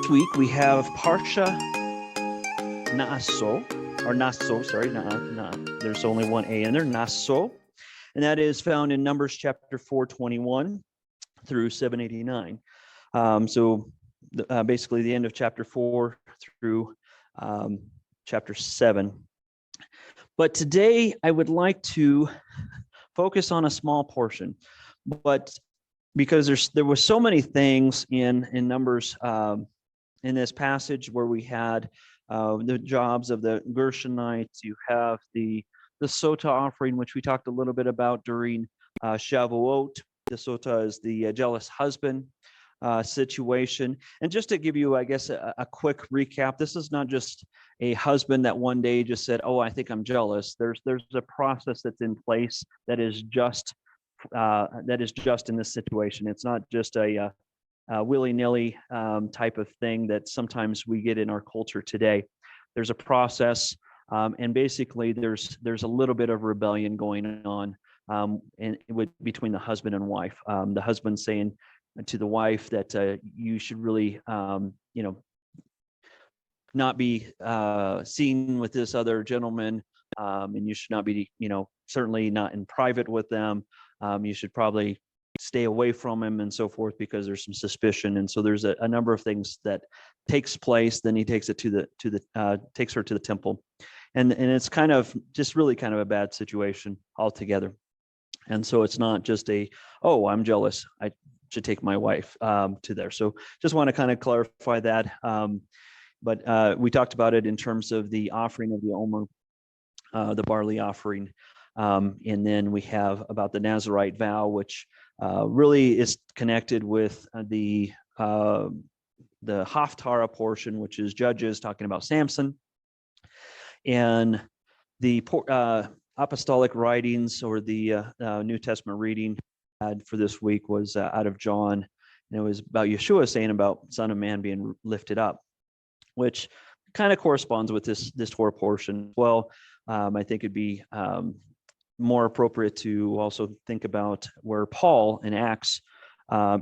Next week we have Parsha Naso, or Naso, sorry, there's only one A in there, Naso, and that is found in Numbers chapter 421 through 789. Basically the end of chapter 4 through chapter 7. But today I would like to focus on a small portion, but because there was so many things in Numbers in this passage where we had the jobs of the Gershonites, you have the Sota offering, which we talked a little bit about during Shavuot. The Sota is the jealous husband situation. And just to give you, I guess, a quick recap, this is not just a husband that one day just said, "Oh, I think I'm jealous." There's a process that's in place that is just in this situation. It's not just a willy-nilly type of thing that sometimes we get in our culture today. There's a process, and basically there's a little bit of rebellion going on between the husband and wife. The husband saying to the wife that you should really, not be seen with this other gentleman, and you should not be, certainly not in private with them. You should probably stay away from him and so forth, because there's some suspicion. And so there's a number of things that takes place. Then he takes it takes her to the temple, and it's kind of a bad situation altogether. And so it's not just "Oh, I'm jealous, I should take my wife to there." So just want to kind of clarify that. But we talked about it in terms of the offering of the Omer, the barley offering. And then we have about the Nazirite vow, which really is connected with the Haftarah portion, which is Judges talking about Samson. And the apostolic writings, or the New Testament reading for this week, was out of John. And it was about Yeshua saying about Son of Man being lifted up, which kind of corresponds with this Torah portion. Well, I think it'd be more appropriate to also think about where Paul in Acts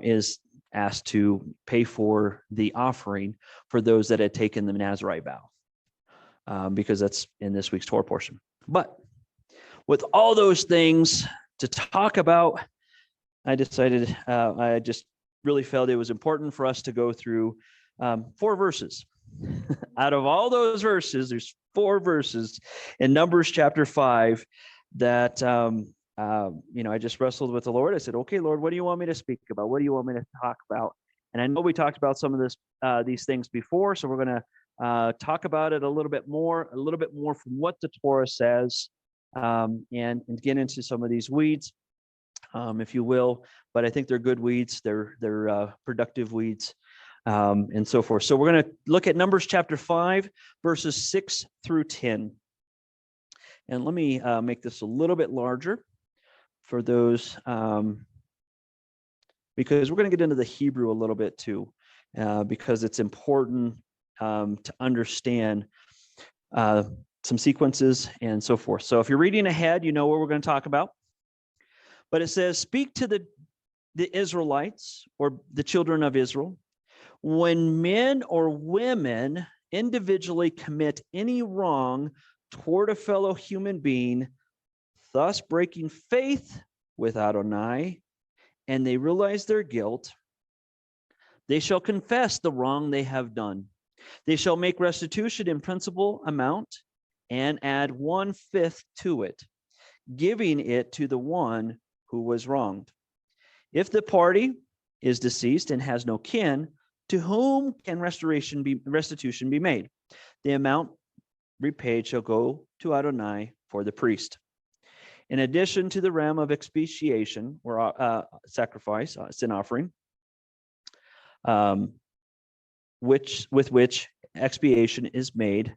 is asked to pay for the offering for those that had taken the Nazirite vow, because that's in this week's Torah portion. But with all those things to talk about, I decided I just really felt it was important for us to go through 4 verses. Out of all those verses, there's 4 verses in Numbers chapter 5 that I just wrestled with the Lord. I said, "Okay, Lord, what do you want me to speak about? What do you want me to talk about?" And I know we talked about some of these things before, so we're going to talk about it a little bit more from what the Torah says, and get into some of these weeds, if you will. But I think they're good weeds. They're productive weeds, and so forth. So we're going to look at Numbers chapter 5, verses 6 through 10. And let me make this a little bit larger for those, because we're going to get into the Hebrew a little bit too, because it's important to understand some sequences and so forth. So if you're reading ahead, you know what we're going to talk about. But it says, "Speak to the Israelites, or the children of Israel, when men or women individually commit any wrong toward a fellow human being, thus breaking faith with Adonai, and they realize their guilt, they shall confess the wrong they have done. They shall make restitution in principal amount and add 1/5 to it, giving it to the one who was wronged. If the party is deceased and has no kin, to whom can restitution be made? The amount repaid shall go to Adonai for the priest. In addition to the ram of expiation, or sacrifice, sin offering, with which expiation is made,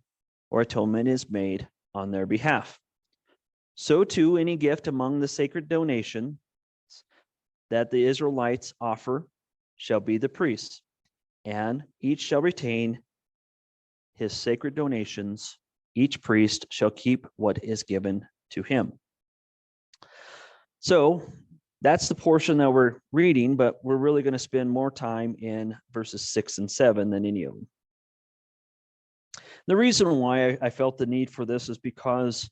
or atonement is made on their behalf. So too, any gift among the sacred donations that the Israelites offer shall be the priest's, and each shall retain his sacred donations. Each priest shall keep what is given to him." So That's the portion that we're reading, but we're really going to spend more time in verses 6 and 7 than any of them. The reason why I felt the need for this is because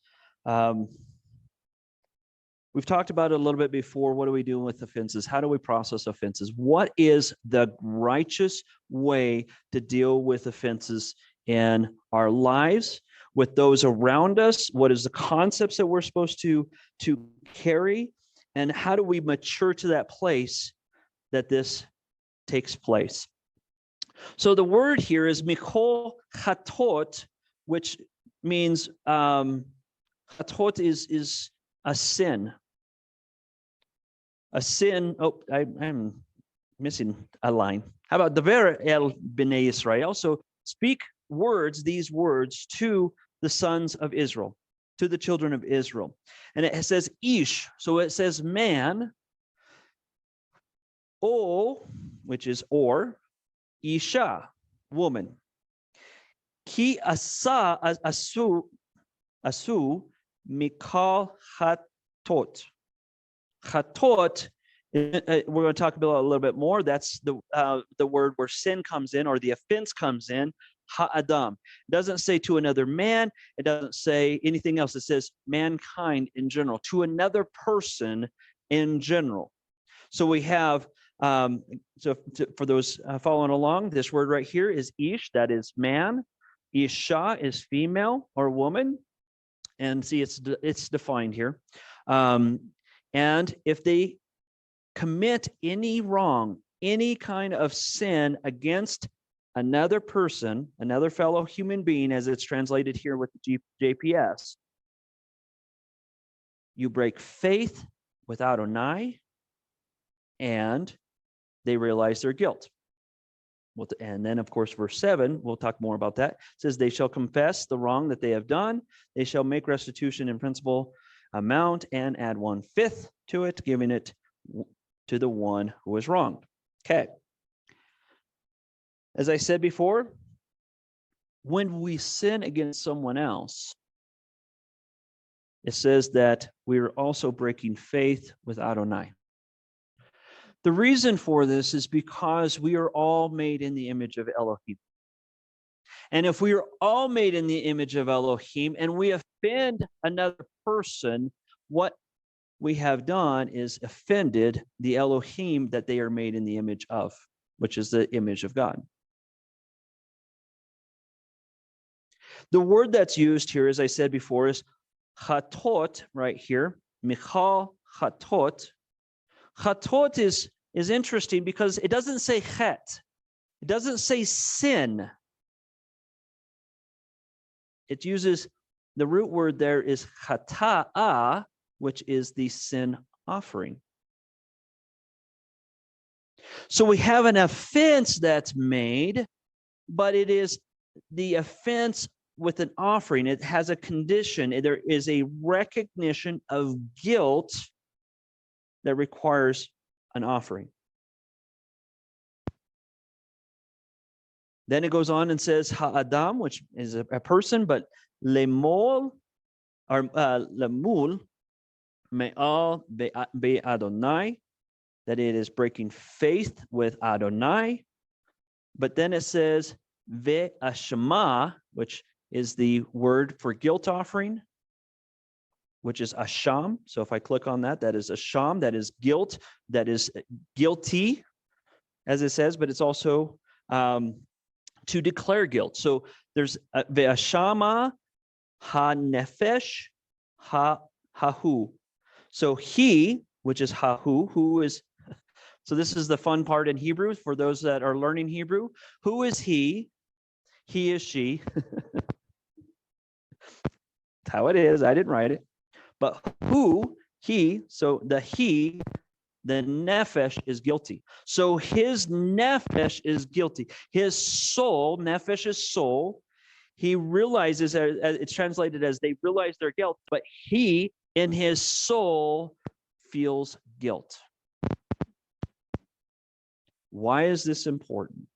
we've talked about it a little bit before. What do we do with offenses? How do we process offenses? What is the righteous way to deal with offenses in our lives, with those around us? What is the concepts that we're supposed to carry? And how do we mature to that place that this takes place? So the word here is mikol chatot, which means chatot is a sin. A sin. Oh, I'm missing a line. How about Daver el bnei Israel? So speak these words to the sons of Israel, to the children of Israel. And it says ish, so it says man, o, which is or, isha, woman. Ki asu mikal hatot. Chatot, we're going to talk about a little bit more. That's the word where sin comes in, or the offense comes in. Ha'adam. It doesn't say to another man. It doesn't say anything else. It says mankind in general, to another person in general. So we have, for those following along, this word right here is ish, that is man. Isha is female or woman. And see, it's defined here. And if they commit any wrong, any kind of sin against another person, another fellow human being, as it's translated here with the JPS, you break faith with Adonai, and they realize their guilt. And then, of course, verse 7, we'll talk more about that. It says, they shall confess the wrong that they have done. They shall make restitution in principal amount and add 1/5 to it, giving it to the one who was wronged. Okay. As I said before, when we sin against someone else, it says that we are also breaking faith with Adonai. The reason for this is because we are all made in the image of Elohim. And if we are all made in the image of Elohim and we offend another person, what we have done is offended the Elohim that they are made in the image of, which is the image of God. The word that's used here, as I said before, is chatot right here. Michal chatot. Chatot is interesting because it doesn't say chet. It doesn't say sin. It uses, the root word there is chata'ah, which is the sin offering. So we have an offense that's made, but it is the offense with an offering. It has a condition. There is a recognition of guilt that requires an offering. Then it goes on and says ha'adam, which is a person, but lemol or lemul me'al be Adonai, that it is breaking faith with Adonai. But then it says ve'ashma, which is the word for guilt offering, which is asham. So if I click on that, that is asham, that is guilt, that is guilty, as it says, but it's also to declare guilt. So there's ve'ashama ha-nefesh ha-hu. So he, which is hahu, who is, so this is the fun part in Hebrew for those that are learning Hebrew. Who is he? He is she. That's how it is. I didn't write it. But who, he, so the he, the nefesh is guilty. So his nefesh is guilty. His soul, nefesh is soul. He realizes, it's translated as they realize their guilt, but he in his soul feels guilt. Why is this important?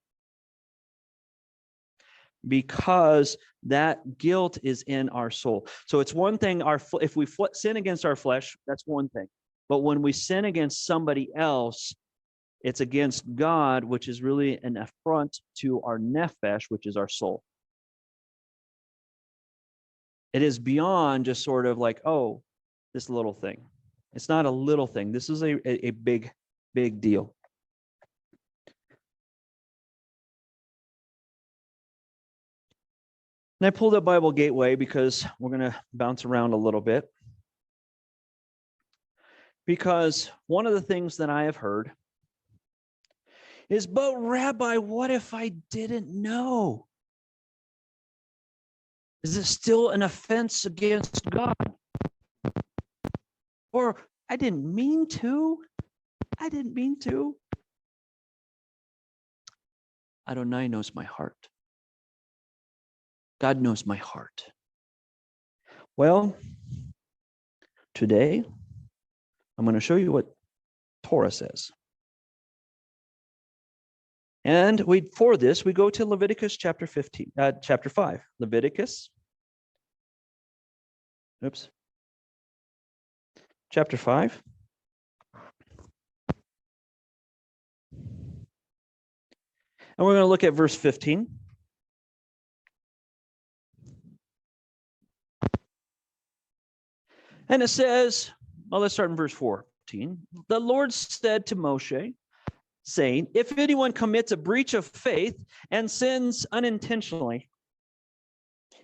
Because that guilt is in our soul. So it's one thing, if we sin against our flesh, that's one thing. But when we sin against somebody else, it's against God, which is really an affront to our nefesh, which is our soul. It is beyond just sort of like, oh, this little thing. It's not a little thing. This is a big, big deal. And I pulled up Bible Gateway because we're going to bounce around a little bit. Because one of the things that I have heard is, but Rabbi, what if I didn't know? Is it still an offense against God? Or I didn't mean to. I didn't mean to. Adonai knows my heart. God knows my heart. Well, today I'm going to show you what Torah says. And for this, we go to Leviticus chapter 5. Leviticus. Oops. Chapter 5. And we're going to look at verse 15. And it says, well, let's start in verse 14. The Lord said to Moshe, saying, if anyone commits a breach of faith and sins unintentionally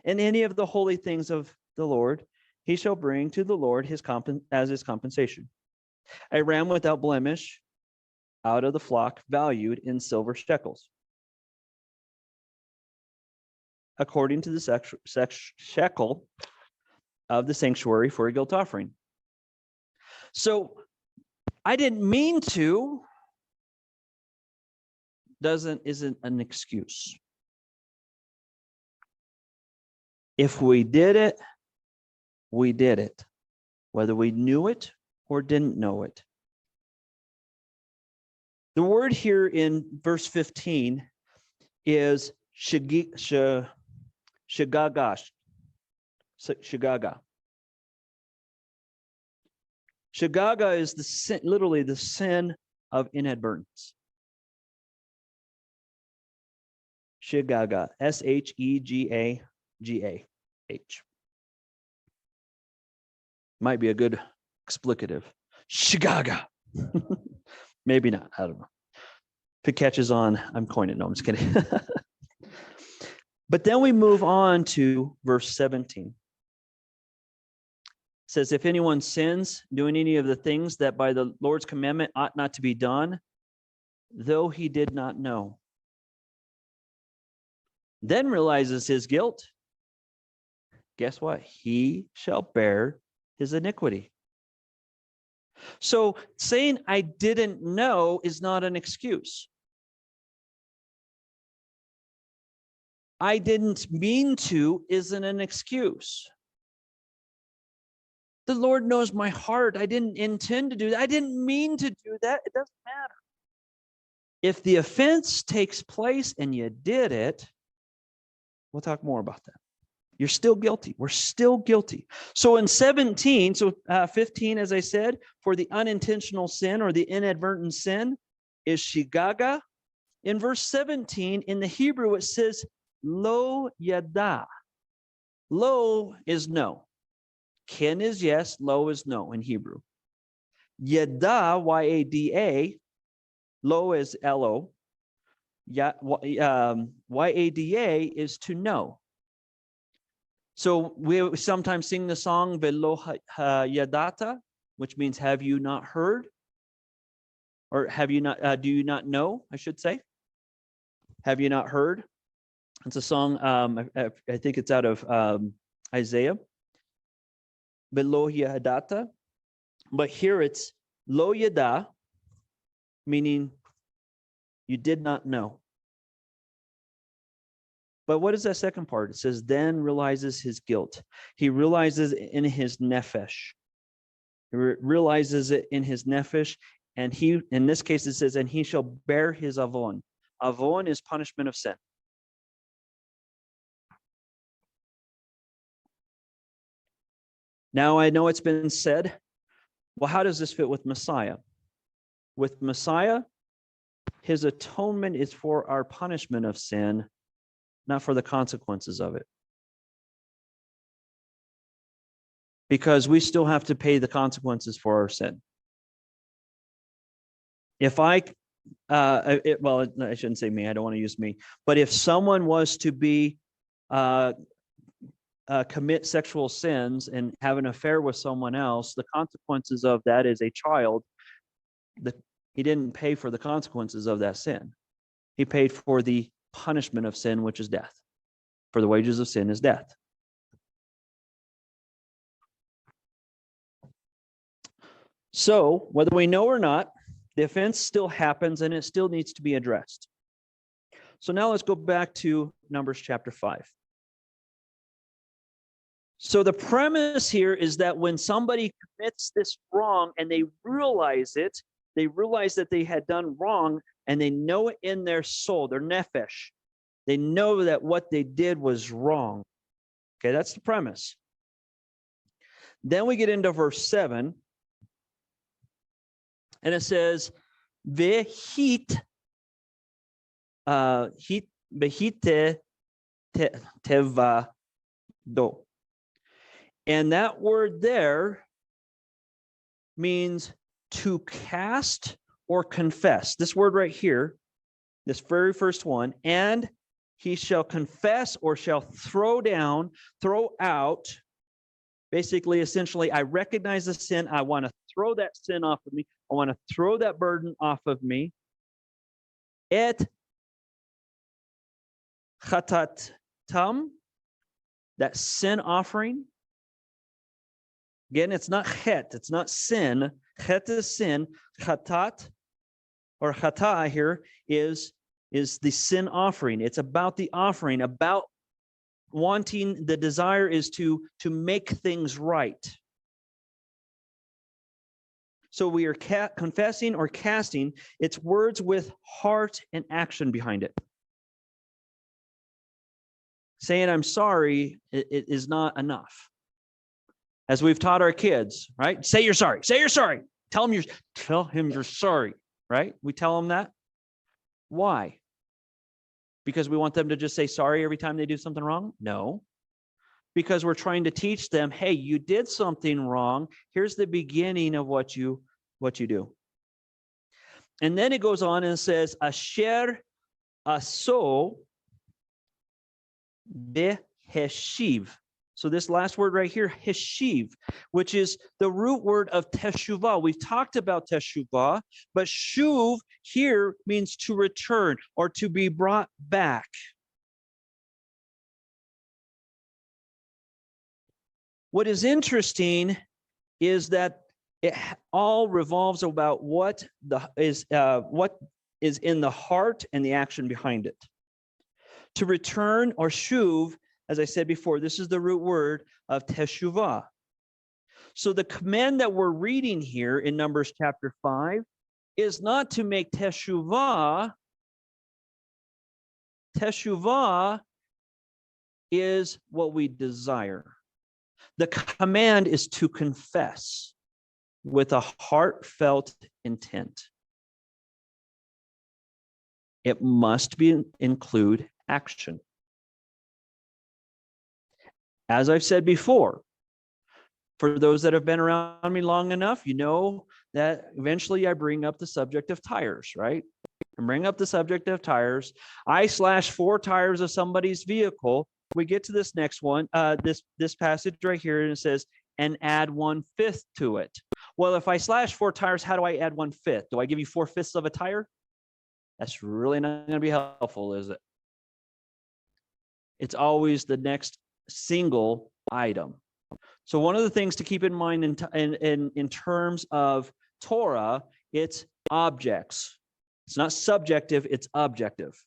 in any of the holy things of the Lord, he shall bring to the Lord as his compensation a ram without blemish out of the flock, valued in silver shekels, according to the shekel of the sanctuary for a guilt offering. So I didn't mean to isn't an excuse. If we did it, we did it, whether we knew it or didn't know it. The word here in verse 15 is shagaga. Shagaga. Shagaga is the sin, literally the sin of inadvertence. Shagaga, Shegagah. Might be a good explicative. Shagaga. Maybe not. I don't know. If it catches on, I'm coining it. No, I'm just kidding. But then we move on to verse 17. It says, if anyone sins doing any of the things that by the Lord's commandment ought not to be done, though he did not know, then realizes his guilt, guess what? He shall bear his iniquity. So saying I didn't know is not an excuse. I didn't mean to isn't an excuse. The Lord knows my heart. I didn't intend to do that. I didn't mean to do that. It doesn't matter. If the offense takes place and you did it, we'll talk more about that. You're still guilty. We're still guilty. So in 17, 15, as I said, for the unintentional sin or the inadvertent sin is shigaga. In verse 17, in the Hebrew, it says lo yada. Lo is no. Ken is yes, lo is no in Hebrew. Yada, Y-A-D-A, lo is L-O. Y-A-D-A is to know. So we sometimes sing the song Velo Yadata, which means have you not heard? Or have you not, do you not know, I should say? Have you not heard? It's a song, I think it's out of Isaiah. Velo Yadata. But here it's Lo Yada, meaning you did not know. But what is that second part? It says, then realizes his guilt. He realizes in his nefesh. He realizes it in his nefesh. And he, in this case, it says, and he shall bear his avon. Avon is punishment of sin. Now, I know it's been said Well, how does this fit with Messiah? With Messiah, his atonement is for our punishment of sin, not for the consequences of it. Because we still have to pay the consequences for our sin. If I shouldn't say me, I don't want to use me, but if someone was to be commit sexual sins and have an affair with someone else, the consequences of that is a child. He didn't pay for the consequences of that sin. He paid for the punishment of sin, which is death. For the wages of sin is death. So, whether we know or not, the offense still happens and it still needs to be addressed. So now let's go back to Numbers chapter 5. So the premise here is that when somebody commits this wrong and they realize it, they realize that they had done wrong, and they know it in their soul, their nephesh. They know that what they did was wrong. Okay, that's the premise. Then we get into verse 7. And it says, behite teva do. And that word there means to cast or confess. This word right here, this very first one, and he shall confess or shall throw down, throw out. Basically, essentially, I recognize the sin. I want to throw that sin off of me. I want to throw that burden off of me. Et chatatam, that sin offering. Again, it's not chet, it's not sin. Chet is sin. Chatat, or chata here, is the sin offering. It's about the offering, about wanting, the desire is to make things right. So we are confessing or casting. It's words with heart and action behind it. Saying I'm sorry it is not enough. As we've taught our kids, right? Say you're sorry. Say you're sorry. Tell him you're sorry, right? We tell them that. Why? Because we want them to just say sorry every time they do something wrong? No. Because we're trying to teach them, hey, you did something wrong. Here's the beginning of what you do. And then it goes on and says, asher aso beheshiv. So this last word right here, heshiv, which is the root word of Teshuva. We've talked about Teshuva, but shuv here means to return or to be brought back. What is interesting is that it all revolves about what is in the heart and the action behind it. To return, or shuv, as I said before, this is the root word of Teshuva. So the command that we're reading here in Numbers chapter 5 is not to make Teshuva. Teshuva is what we desire. The command is to confess with a heartfelt intent. It must include action. As I've said before, for those that have been around me long enough, you know that eventually I bring up the subject of tires, right? I bring up the subject of tires. I slash 4 tires of somebody's vehicle. We get to this next one, this passage right here, and it says, and add 1/5 to it. Well, if I slash 4 tires, how do I add 1/5? Do I give you 4/5 of a tire? That's really not going to be helpful, is it? It's always the next single item. So one of the things to keep in mind in terms of Torah, it's objects. It's not subjective, it's objective.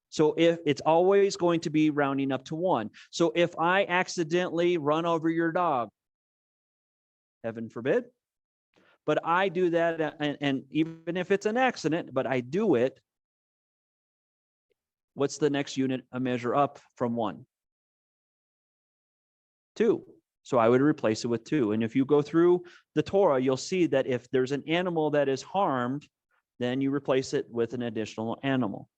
So if it's always going to be rounding up to 1. So if I accidentally run over your dog, heaven forbid, but I do that, and even if it's an accident, but I do it, what's the next unit, a measure up from 1? 2. So I would replace it with 2. And if you go through the Torah, you'll see that if there's an animal that is harmed, then you replace it with an additional animal.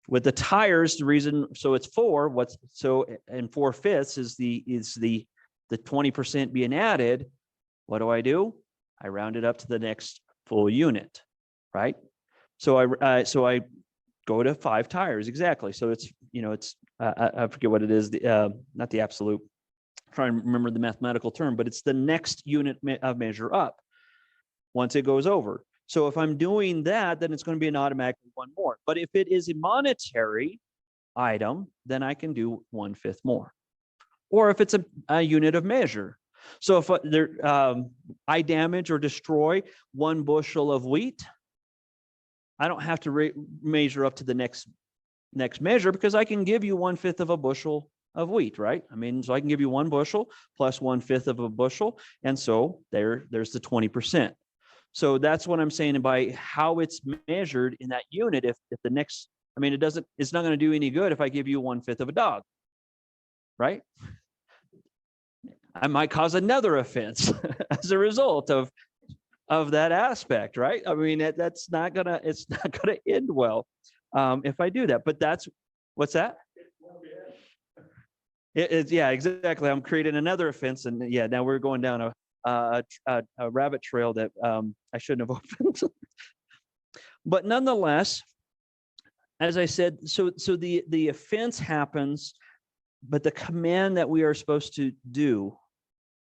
With the tires, the reason, so it's 4, and 4/5 is the 20% being added. What do? I round it up to the next full unit, right? So I go to 5 tires exactly. So it's I forget what it is, not the absolute. I'm trying to remember the mathematical term, but it's the next unit of measure up once it goes over. So if I'm doing that, then it's going to be an automatic 1 more. But if it is a monetary item, then I can do 1/5 more. Or if it's a unit of measure. So if I damage or destroy 1 bushel of wheat, I don't have to measure up to the next measure, because I can give you 1/5 of a bushel of wheat, right? I mean, so I can give you 1 bushel plus 1/5 of a bushel. And so there's the 20%. So that's what I'm saying by how it's measured in that unit. If the next, I mean, it's not going to do any good if I give you 1/5 of a dog, right? I might cause another offense as a result of that aspect, right? I mean, it's not gonna end well if I do that. But what's that? Yeah, exactly. I'm creating another offense, and yeah, now we're going down a rabbit trail that I shouldn't have opened. But nonetheless, as I said, so the offense happens, but the command that we are supposed to do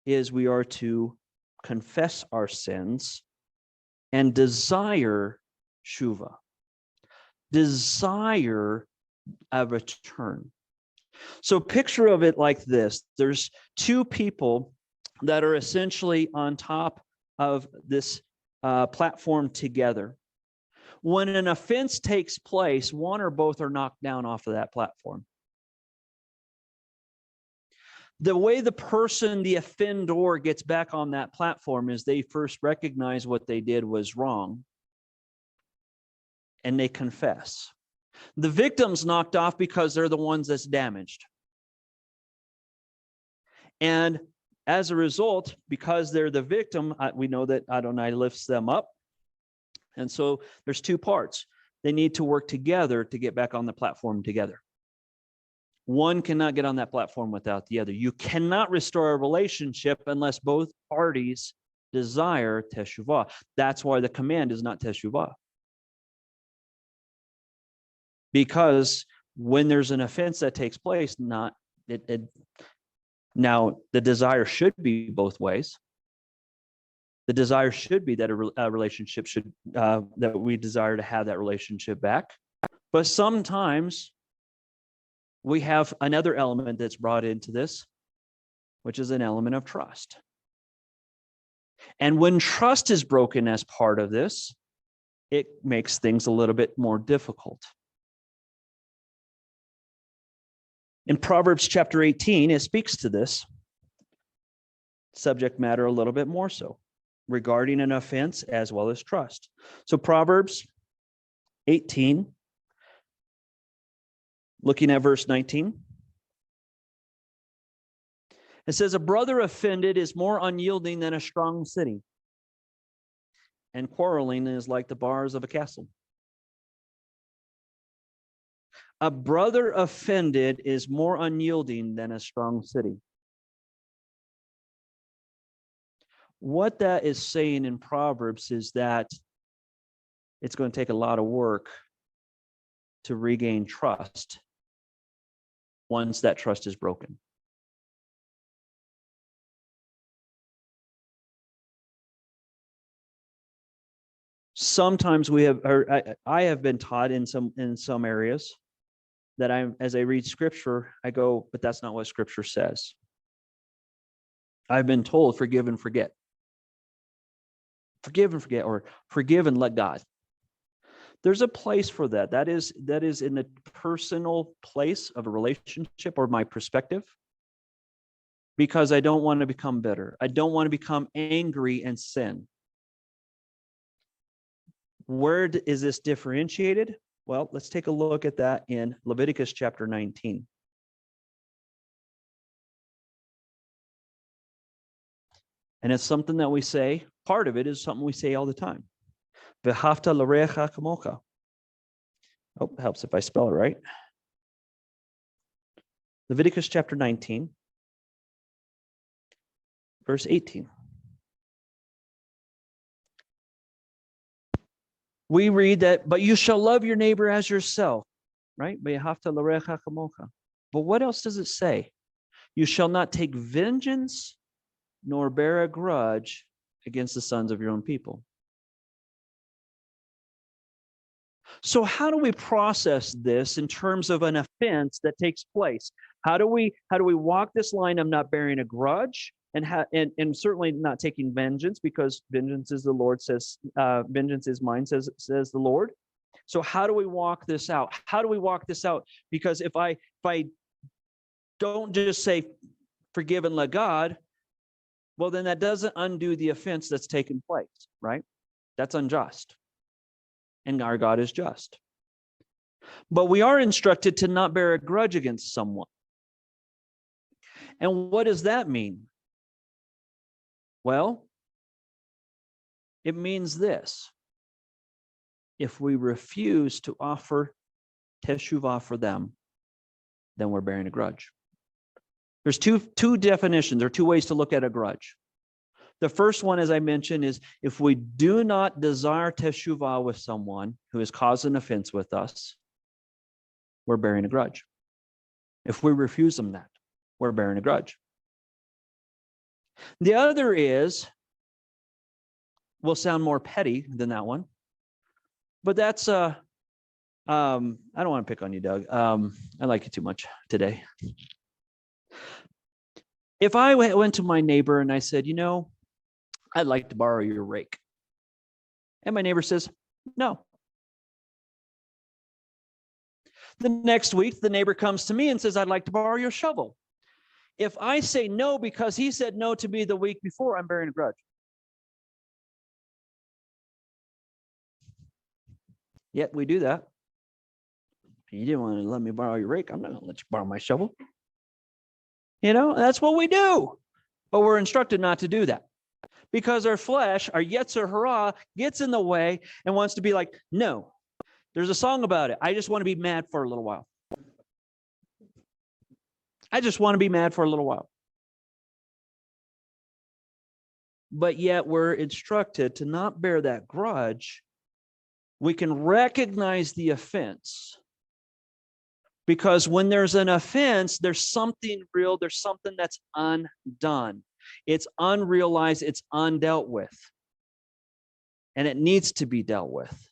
is we are to confess our sins and desire Teshuva, desire a return. So picture of it like this. There's 2 people that are essentially on top of this platform together. When an offense takes place, one or both are knocked down off of that platform. The way the offender gets back on that platform is they first recognize what they did was wrong, and they confess. The victim's knocked off because they're the ones that's damaged. And as a result, because they're the victim, we know that Adonai lifts them up. And so there's 2 parts. They need to work together to get back on the platform together. One cannot get on that platform without the other. You cannot restore a relationship unless both parties desire Teshuva. That's why the command is not Teshuva. Because when there's an offense that takes place, now the desire should be both ways. The desire should be that a relationship should that we desire to have that relationship back. But sometimes we have another element that's brought into this, which is an element of trust. And when trust is broken as part of this, it makes things a little bit more difficult. In Proverbs chapter 18, it speaks to this subject matter a little bit more so, regarding an offense as well as trust. So Proverbs 18, looking at verse 19. It says, a brother offended is more unyielding than a strong city, and quarreling is like the bars of a castle. A brother offended is more unyielding than a strong city. What that is saying in Proverbs is that it's going to take a lot of work to regain trust once that trust is broken. Sometimes I have been taught in some areas that as I read scripture, I go, but that's not what scripture says. I've been told forgive and forget. Forgive and forget, or forgive and let God. There's a place for that. That is in the personal place of a relationship or my perspective, because I don't want to become bitter. I don't want to become angry and sin. Where is this differentiated? Well, let's take a look at that in Leviticus chapter 19. And it's something that we say, part of it is something we say all the time. V'ahavta l'reacha kamocha. Oh, it helps if I spell it right. Leviticus chapter 19, verse 18. We read that, but you shall love your neighbor as yourself, right? V'ahavta l'reacha kamocha. But what else does it say? You shall not take vengeance nor bear a grudge against the sons of your own people. So how do we process this in terms of an offense that takes place? How do we walk this line of not bearing a grudge and certainly not taking vengeance, because vengeance is the Lord says, vengeance is mine, says the Lord. So how do we walk this out? How do we walk this out? Because if I don't just say forgive and let God, well, then that doesn't undo the offense that's taken place, right? That's unjust. And our God is just. But we are instructed to not bear a grudge against someone. And what does that mean? Well, it means this. If we refuse to offer Teshuva for them, then we're bearing a grudge. There's two definitions or two ways to look at a grudge. The first one, as I mentioned, is if we do not desire Teshuva with someone who has caused an offense with us, we're bearing a grudge. If we refuse them that, we're bearing a grudge. The other is, will sound more petty than that one, but that's I don't want to pick on you, Doug. I like you too much today. If I went to my neighbor and I said, I'd like to borrow your rake. And my neighbor says, no. The next week, the neighbor comes to me and says, I'd like to borrow your shovel. If I say no because he said no to me the week before, I'm bearing a grudge. Yet we do that. You didn't want to let me borrow your rake. I'm not going to let you borrow my shovel. That's what we do. But we're instructed not to do that. Because our flesh, our Yetzer Hara, gets in the way and wants to be like, no. There's a song about it. I just want to be mad for a little while. I just want to be mad for a little while. But yet we're instructed to not bear that grudge. We can recognize the offense. Because when there's an offense, there's something real, there's something that's undone. It's unrealized, it's undealt with. And it needs to be dealt with.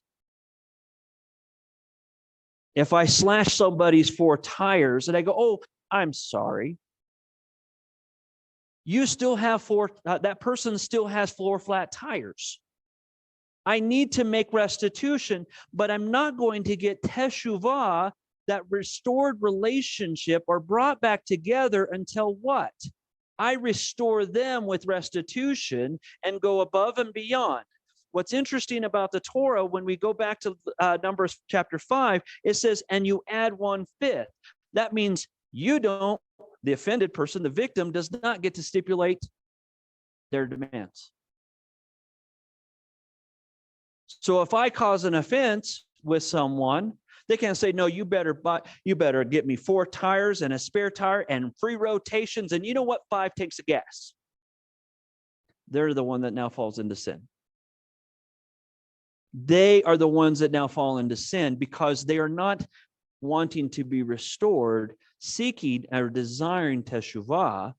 If I slash somebody's 4 tires and I go, oh, I'm sorry. You still have that person still has 4 flat tires. I need to make restitution, but I'm not going to get Teshuvah, that restored relationship, or brought back together until what? I restore them with restitution and go above and beyond. What's interesting about the Torah, when we go back to Numbers chapter 5, it says, and you add 1/5. That means you don't, the offended person, the victim, does not get to stipulate their demands. So if I cause an offense with someone, they can't say, no, you better get me 4 tires and a spare tire and free rotations. And you know what? 5 tanks of gas. They're the one that now falls into sin. They are the ones that now fall into sin because they are not wanting to be restored, seeking or desiring Teshuvah,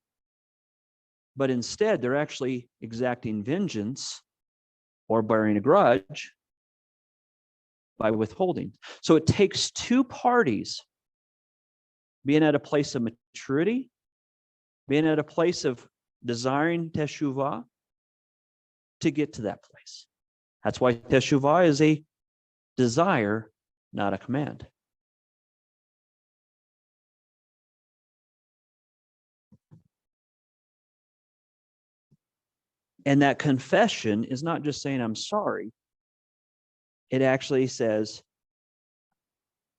but instead they're actually exacting vengeance or bearing a grudge by withholding. So it takes 2 parties being at a place of maturity, being at a place of desiring Teshuvah to get to that place. That's why Teshuva is a desire, not a command. And that confession is not just saying, I'm sorry. It actually says,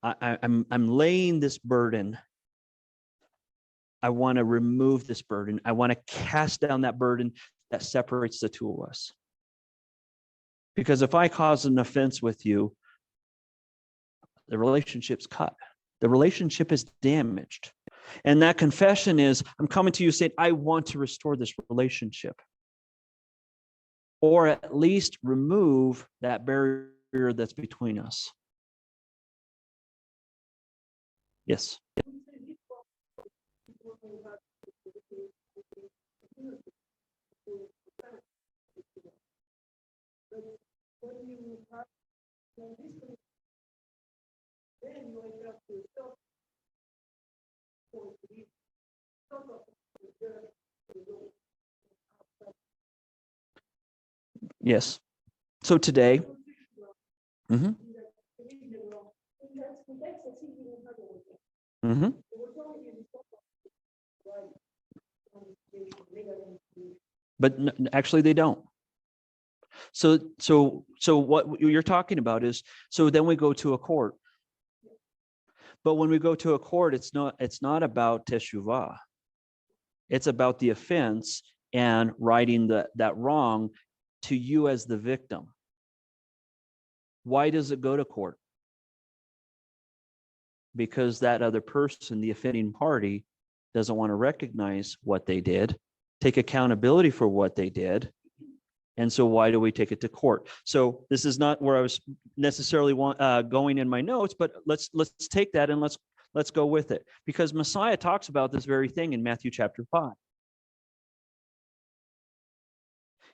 I'm laying this burden. I want to remove this burden. I want to cast down that burden that separates the two of us. Because if I cause an offense with you, the relationship's cut. The relationship is damaged. And that confession is, I'm coming to you saying, I want to restore this relationship. Or at least remove that barrier that's between us. Yes. Yes. So today, mm-hmm. Mm-hmm. But actually they don't. So what you're talking about is, so then we go to a court. But when we go to a court, it's not about Teshuva. It's about the offense and righting that wrong to you as the victim. Why does it go to court? Because that other person, the offending party, doesn't want to recognize what they did, take accountability for what they did. And so why do we take it to court? So this is not where I was necessarily going in my notes, but let's take that and let's go with it. Because Messiah talks about this very thing in Matthew chapter 5.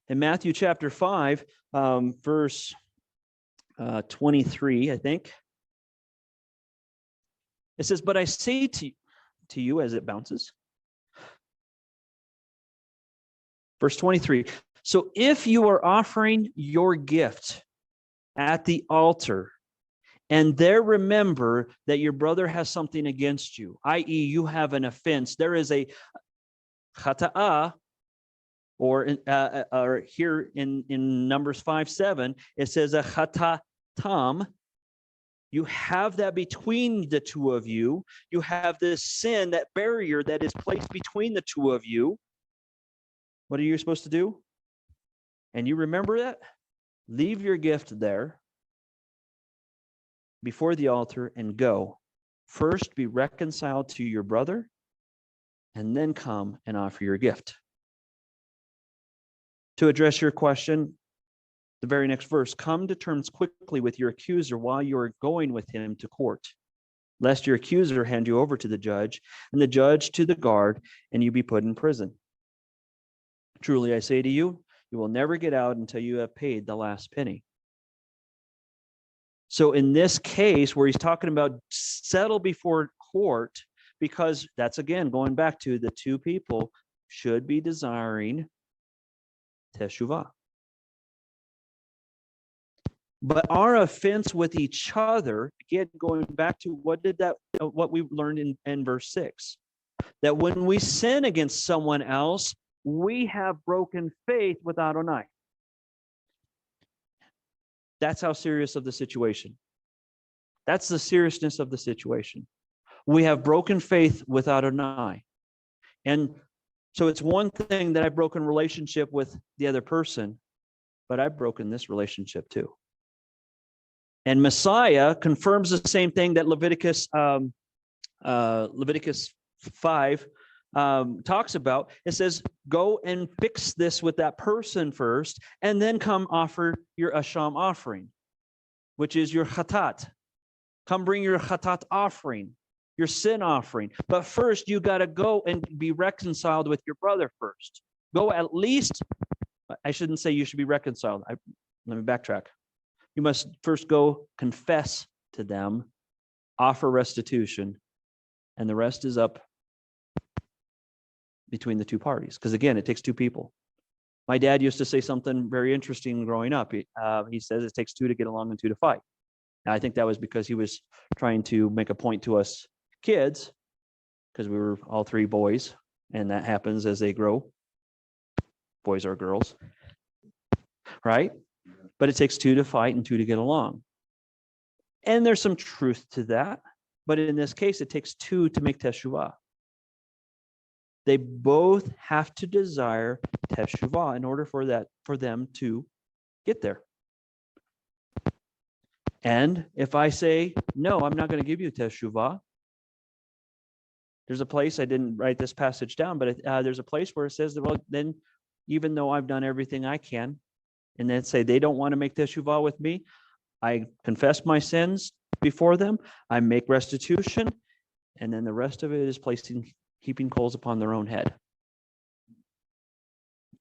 In Matthew chapter 5, verse 23, I think, it says, but I say to you, as it bounces, verse 23, so if you are offering your gift at the altar, and there remember that your brother has something against you, i.e., you have an offense, there is a chata'ah, or here in Numbers 5:7, it says a chatatam. You have that between the two of you. You have this sin, that barrier that is placed between the two of you. What are you supposed to do? And you remember that? Leave your gift there before the altar and go. First, be reconciled to your brother, and then come and offer your gift. To address your question, the very next verse, come to terms quickly with your accuser while you are going with him to court, lest your accuser hand you over to the judge, and the judge to the guard, and you be put in prison. Truly, I say to you, you will never get out until you have paid the last penny. So in this case, where he's talking about settle before court, because that's, again, going back to the two people should be desiring Teshuva. But our offense with each other, again, going back to what we learned in verse 6, that when we sin against someone else, we have broken faith with Adonai. That's how serious of the situation. That's the seriousness of the situation. We have broken faith with Adonai. And so it's one thing that I've broken relationship with the other person, but I've broken this relationship too. And Messiah confirms the same thing that Leviticus 5 talks about. It says, go and fix this with that person first, and then come offer your Asham offering, which is your chatat. Come bring your chatat offering, your sin offering. But first, you got to go and be reconciled with your brother first. Go at least, I shouldn't say you should be reconciled. Let me backtrack. You must first go confess to them, offer restitution, and the rest is up between the two parties. Because again, it takes two people. My dad used to say something very interesting growing up. He says it takes two to get along and two to fight. And I think that was because he was trying to make a point to us kids, because we were all three boys, and that happens as they grow. Boys are girls, right? But it takes two to fight and two to get along. And there's some truth to that. But in this case, it takes two to make Teshuva. They both have to desire Teshuva in order for them to get there. And if I say, no, I'm not going to give you Teshuva, there's a place, I didn't write this passage down, but there's a place where it says that, well, then even though I've done everything I can, and then say they don't want to make Teshuva with me, I confess my sins before them, I make restitution, and then the rest of it is heaping coals upon their own head.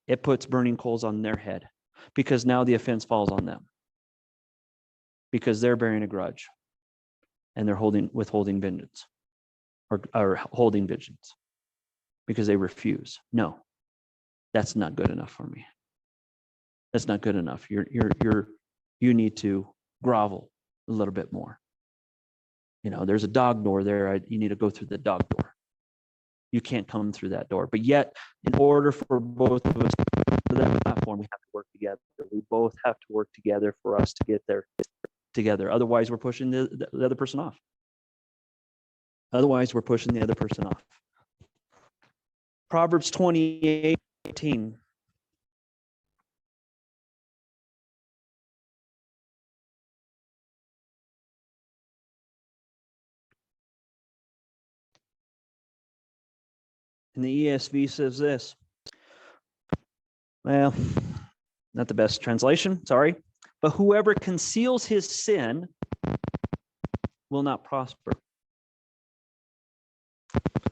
It puts burning coals on their head because now the offense falls on them because they're bearing a grudge and they're withholding vengeance or holding vengeance because they refuse. No, that's not good enough for me. That's not good enough. You need to grovel a little bit more. There's a dog door there. You need to go through the dog door. You can't come through that door. But yet, in order for both of us to that platform, we have to work together. We both have to work together for us to get there together. Otherwise, we're pushing the other person off. Proverbs 28:18. And the ESV says this. Well, not the best translation, sorry. But whoever conceals his sin will not prosper.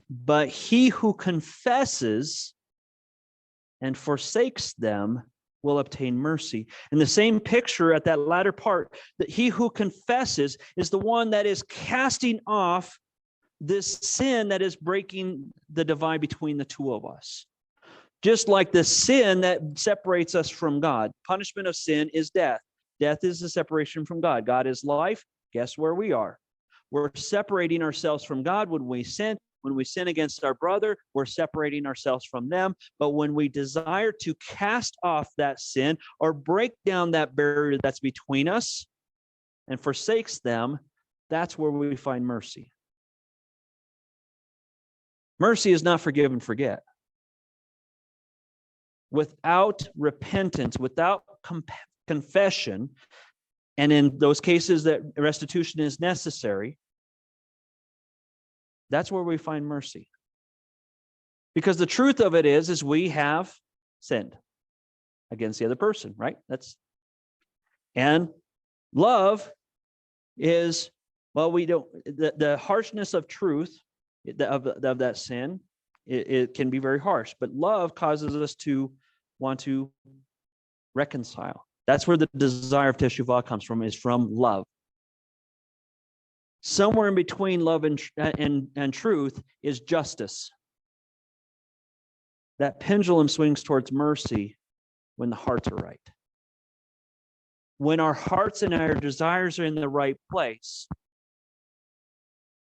But he who confesses and forsakes them will obtain mercy. In the same picture at that latter part, that he who confesses is the one that is casting off this sin that is breaking the divide between the two of us. Just like the sin that separates us from God. Punishment of sin is death. Death is the separation from God. God is life. Guess where we are? We're separating ourselves from God when we sin. When we sin against our brother, we're separating ourselves from them. But when we desire to cast off that sin or break down that barrier that's between us and forsakes them, that's where we find mercy. Mercy is not forgive and forget. Without repentance, without confession, and in those cases that restitution is necessary, that's where we find mercy. Because the truth of it is we have sinned against the other person, right? And love is, well, we don't, the harshness of truth of that sin, it can be very harsh, but love causes us to want to reconcile. That's where the desire of Teshuva comes from, is from love. Somewhere in between love and truth is justice. That pendulum swings towards mercy when the hearts are right. When our hearts and our desires are in the right place,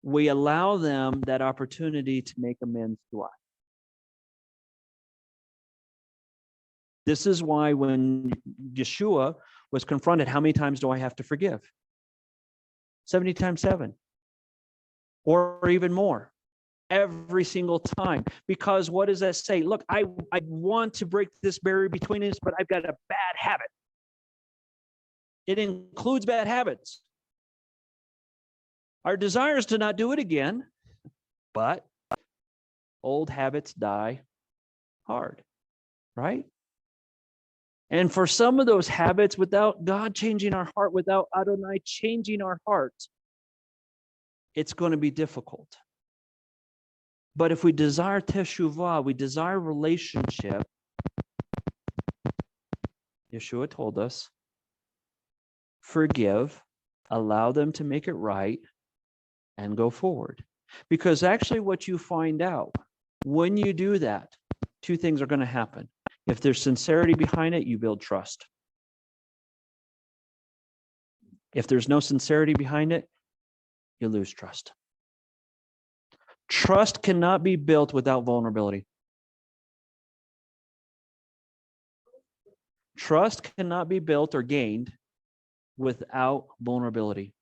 we allow them that opportunity to make amends to us. This is why when Yeshua was confronted, how many times do I have to forgive? 70 times 7. Or even more. Every single time. Because what does that say? Look, I want to break this barrier between us, but I've got a bad habit. It includes bad habits. Our desire is to not do it again, but old habits die hard, right? And for some of those habits, without God changing our heart, without Adonai changing our heart, it's going to be difficult. But if we desire Teshuvah, we desire relationship, Yeshua told us, forgive, allow them to make it right, and go forward. Because actually what you find out, when you do that, two things are going to happen. If there's sincerity behind it, you build trust. If there's no sincerity behind it, you lose trust. Trust cannot be built without vulnerability. Trust cannot be built or gained without vulnerability.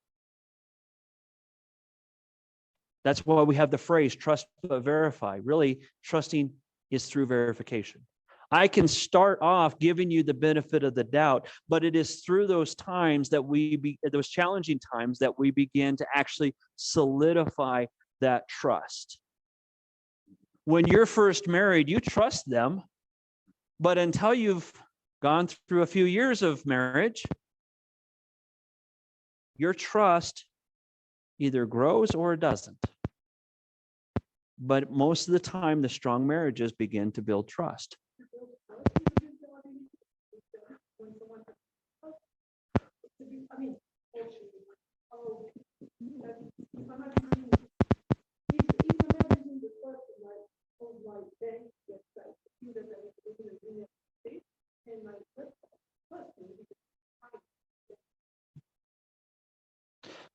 That's why we have the phrase trust but verify. Really, trusting is through verification. I can start off giving you the benefit of the doubt, but it is through those times that those challenging times that we begin to actually solidify that trust. When you're first married, you trust them, but until you've gone through a few years of marriage, your trust either grows or it doesn't. But most of the time, the strong marriages begin to build trust.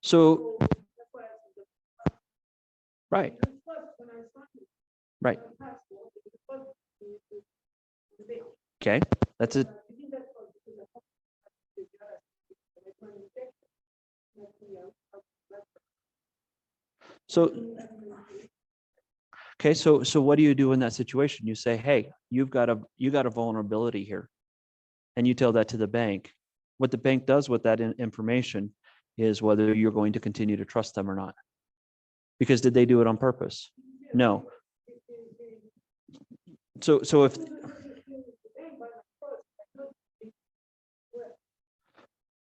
So, right. Right. Okay, that's it. So, okay, so what do you do in that situation? You say, hey, you got a vulnerability here, and you tell that to the bank. What the bank does with that information is whether you're going to continue to trust them or not. Because did they do it on purpose? No. So if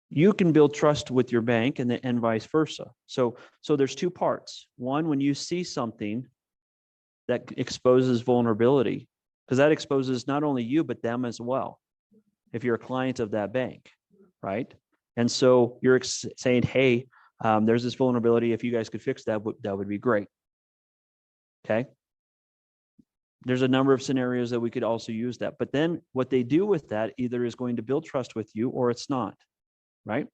you can build trust with your bank and vice versa. So there's two parts. One, when you see something that exposes vulnerability, because that exposes not only you, but them as well, if you're a client of that bank, right? And so you're saying, hey, there's this vulnerability. If you guys could fix that, that would be great. Okay. There's a number of scenarios that we could also use that. But then what they do with that either is going to build trust with you or it's not, right?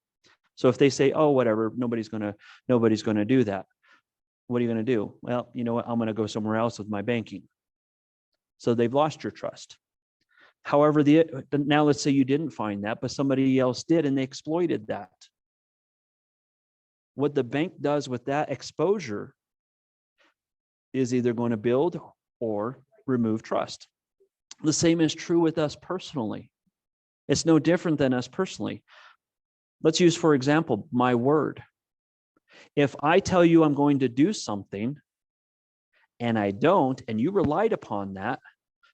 So if they say, oh, whatever, nobody's going to do that. What are you going to do? Well, you know what? I'm going to go somewhere else with my banking. So they've lost your trust. However, now let's say you didn't find that, but somebody else did and they exploited that. What the bank does with that exposure is either going to build or remove trust. The same is true with us personally. It's no different than us personally. Let's use, for example, my word. If I tell you I'm going to do something and I don't, and you relied upon that,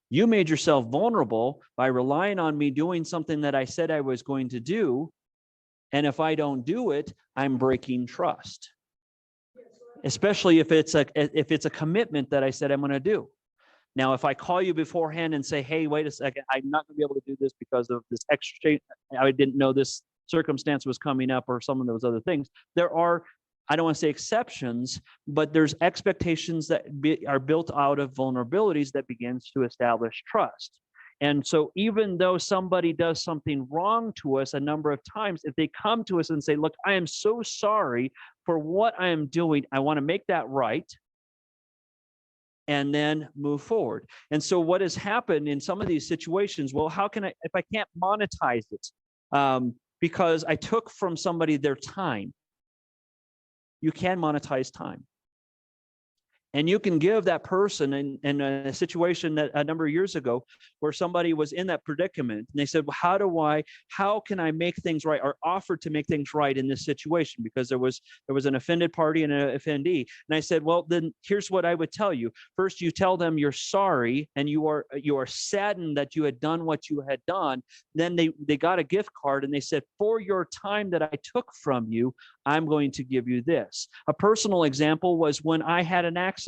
you made yourself vulnerable by relying on me doing something that I said I was going to do. And if I don't do it, I'm breaking trust. Especially if it's a commitment that I said I'm going to do. Now, if I call you beforehand and say, hey, wait a second, I'm not going to be able to do this because of this extra, I didn't know this circumstance was coming up or some of those other things. There are, I don't want to say exceptions, but there's expectations that are built out of vulnerabilities that begins to establish trust. And so even though somebody does something wrong to us a number of times, if they come to us and say, look, I am so sorry for what I am doing, I want to make that right, and then move forward. And so what has happened in some of these situations, well, how can I, if I can't monetize it, because I took from somebody their time, you can monetize time. And you can give that person in a situation that a number of years ago where somebody was in that predicament and they said, well, how can I make things right, or offer to make things right in this situation? Because there was an offended party and an offendee. And I said, well, then here's what I would tell you. First, you tell them you're sorry and you are saddened that you had done what you had done. Then they got a gift card and they said, for your time that I took from you, I'm going to give you this. A personal example was when I had an accident.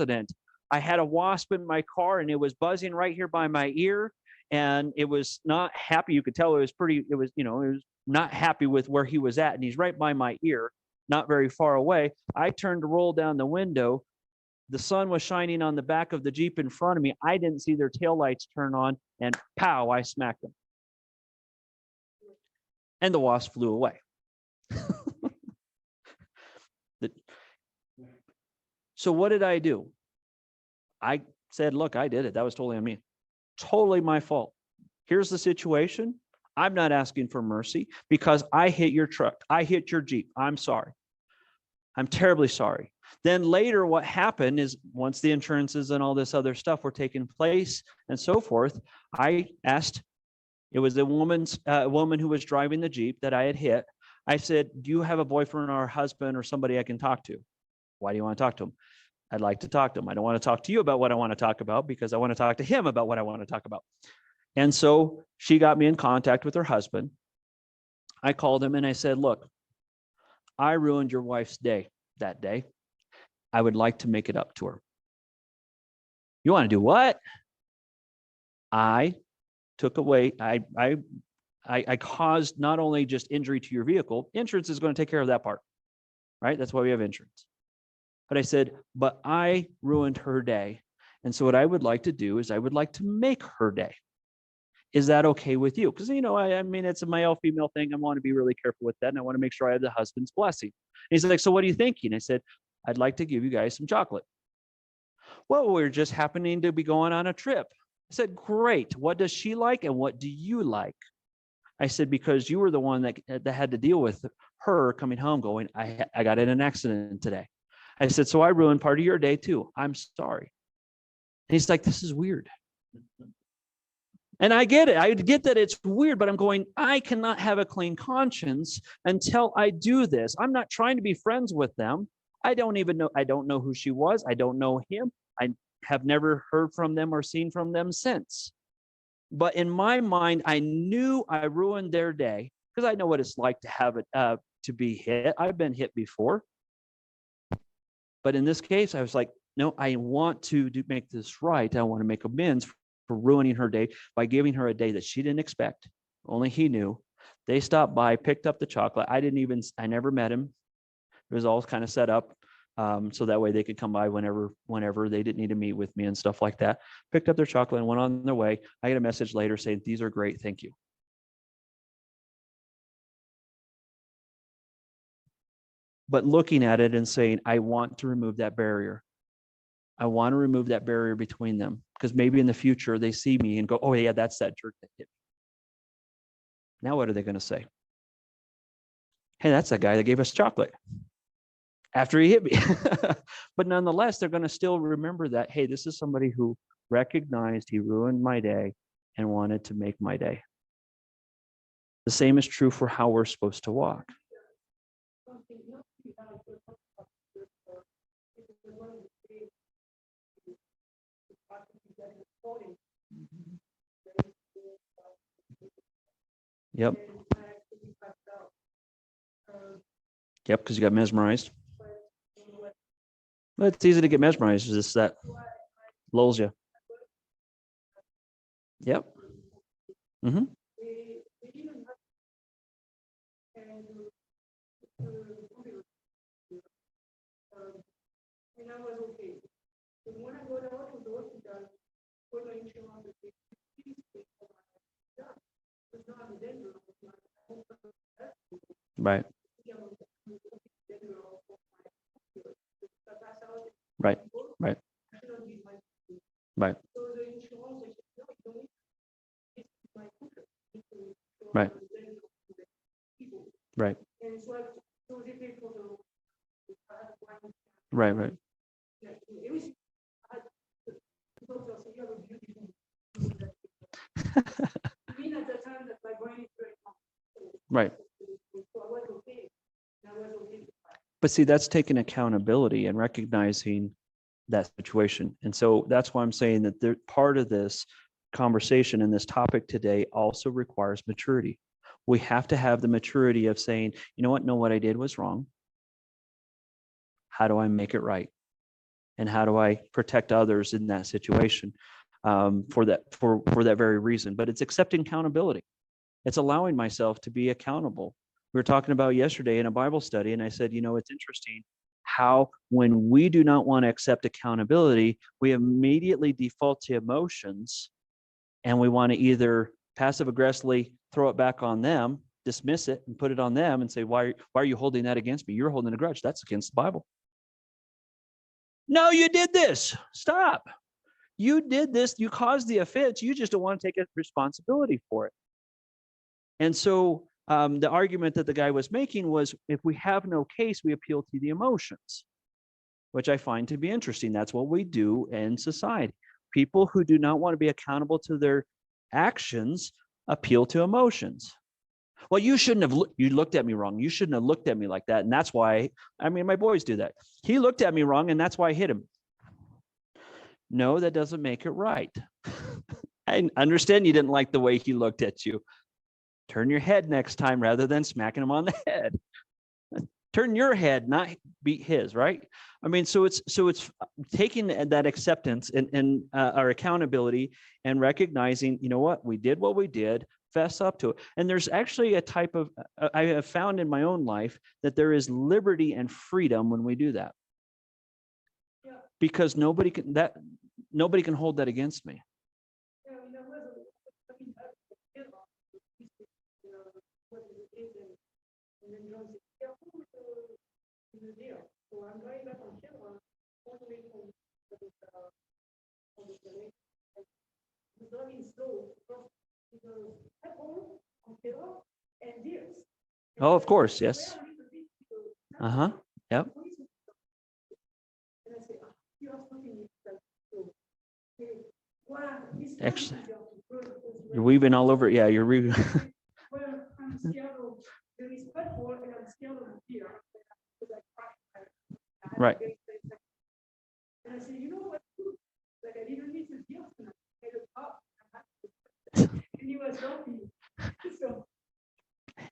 I had a wasp in my car and it was buzzing right here by my ear, and it was not happy. You could tell it was not happy with where he was at, and he's right by my ear, not very far away. I turned to roll down the window. The sun was shining on the back of the Jeep in front of me. I didn't see their taillights turn on, and pow, I smacked them. And the wasp flew away. So what did I do? I said, look, I did it. That was totally on me. Totally my fault. Here's the situation. I'm not asking for mercy because I hit your truck. I hit your Jeep. I'm sorry. I'm terribly sorry. Then later, what happened is once the insurances and all this other stuff were taking place and so forth, I asked, it was a woman who was driving the Jeep that I had hit. I said, do you have a boyfriend or a husband or somebody I can talk to? Why do you want to talk to him? I'd like to talk to him. I don't want to talk to you about what I want to talk about because I want to talk to him about what I want to talk about. And so she got me in contact with her husband. I called him and I said, look, I ruined your wife's day that day. I would like to make it up to her. You want to do what? I took away, I caused not only just injury to your vehicle, insurance is going to take care of that part, right? That's why we have insurance. But I said, but I ruined her day. And so what I would like to do is I would like to make her day. Is that okay with you? Because, I mean, it's a male-female thing. I want to be really careful with that. And I want to make sure I have the husband's blessing. And he's like, so what are you thinking? I said, I'd like to give you guys some chocolate. Well, we're just happening to be going on a trip. I said, great. What does she like and what do you like? I said, because you were the one that had to deal with her coming home going, I got in an accident today. I said, so I ruined part of your day too. I'm sorry. And he's like, this is weird. And I get it. I get that it's weird, but I'm going, I cannot have a clean conscience until I do this. I'm not trying to be friends with them. I don't know who she was. I don't know him. I have never heard from them or seen from them since. But in my mind, I knew I ruined their day because I know what it's like to have it, to be hit. I've been hit before. But in this case, I was like, no, I want to make this right. I want to make amends for ruining her day by giving her a day that she didn't expect. Only he knew. They stopped by, picked up the chocolate. I never met him. It was all kind of set up so that way they could come by whenever they didn't need to meet with me and stuff like that. Picked up their chocolate and went on their way. I got a message later saying, these are great. Thank you. But looking at it and saying, I want to remove that barrier. I want to remove that barrier between them because maybe in the future they see me and go, oh yeah, that's that jerk that hit me. Now what are they going to say? Hey, that's that guy that gave us chocolate after he hit me. But nonetheless, they're going to still remember that, hey, this is somebody who recognized he ruined my day and wanted to make my day. The same is true for how we're supposed to walk. Yep. Yep, because you got mesmerized. Well, it's easy to get mesmerized. It's just that lulls you. Yep. Mm-hmm. Right. Right. Right. Right. Right. Right. Right. Right. Right. But see, that's taking accountability and recognizing that situation. And so that's why I'm saying that part of this conversation and this topic today also requires maturity. We have to have the maturity of saying, you know what? No, what I did was wrong. How do I make it right? And how do I protect others in that situation for that very reason? But it's accepting accountability. It's allowing myself to be accountable. We were talking about yesterday in a Bible study, and I said, it's interesting how when we do not want to accept accountability, we immediately default to emotions, and we want to either passive aggressively throw it back on them, dismiss it, and put it on them, and say, why are you holding that against me? You're holding a grudge. That's against the Bible. No, you did this. Stop. You did this. You caused the offense. You just don't want to take responsibility for it. And so the argument that the guy was making was, if we have no case, we appeal to the emotions. which I find to be interesting. That's what we do in society. People who do not want to be accountable to their actions appeal to emotions. Well, you shouldn't have, you looked at me wrong. You shouldn't have looked at me like that. And that's why, my boys do that. He looked at me wrong and that's why I hit him. No, that doesn't make it right. I understand you didn't like the way he looked at you. Turn your head next time rather than smacking him on the head. Turn your head, not beat his, right? So it's taking that acceptance and our accountability and recognizing, you know what we did, fess up to it. And there's actually a type of, I have found in my own life that there is liberty and freedom when we do that. Yeah. Because nobody can hold that against me. Oh, of course, yes. Yep. Actually, you're weaving all over. Yeah, you're weaving. Right.